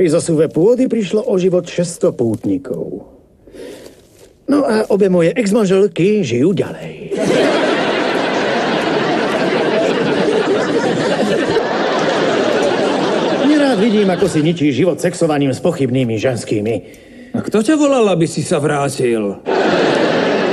Pri zosuve pôdy prišlo o život 600 pútnikov. No a obe moje ex-manželky žijú ďalej. Nerád vidím, ako si ničí život sexovaním s pochybnými ženskými. A kto ťa volal, aby si sa vrátil?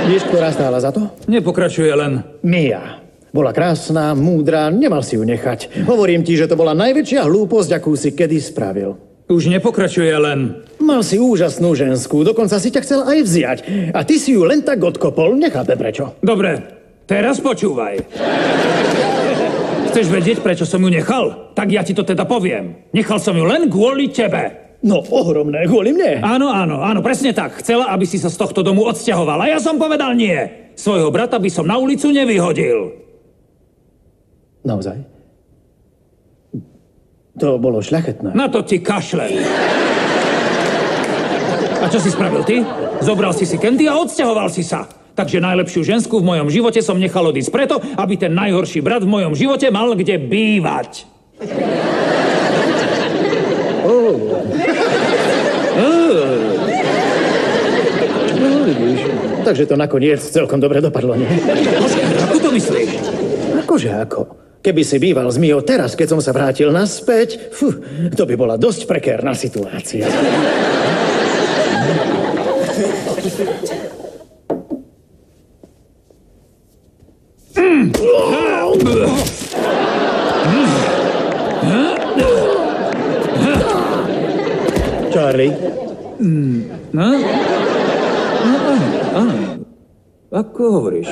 Vieš, ktorá stála za to? Nepokračuje len. Mia. Bola krásna, múdra, nemal si ju nechať. Hovorím ti, že to bola najväčšia hlúposť, akú si kedy spravil. Už nepokračuje len. Mal si úžasnú ženskú, dokonca si ťa chcel aj vziať. A ty si ju len tak odkopol, nechápem prečo. Dobre, teraz počúvaj. Chceš vedieť, prečo som ju nechal? Tak ja ti to teda poviem. Nechal som ju len kvôli tebe. No, ohromné, kvôli mne. Áno, presne tak. Chcela, aby si sa z tohto domu odsťahoval. A ja som povedal nie. Svojho brata by som na ulicu nevyhodil. Naozaj? To bolo šľachetné. Na to ti kašlem. A čo si spravil ty? Zobral si Kenty a odsťahoval si sa. Takže najlepšiu žensku v mojom živote som nechal odísť preto, aby ten najhorší brat v mojom živote mal kde bývať. No, vidíš. Takže to nakoniec celkom dobre dopadlo, nie? Ako to myslíš? Akože ako? Keby si býval s Miou teraz, keď som sa vrátil naspäť, to by bola dosť prekérna situácia. Charlie? Ako hovoríš?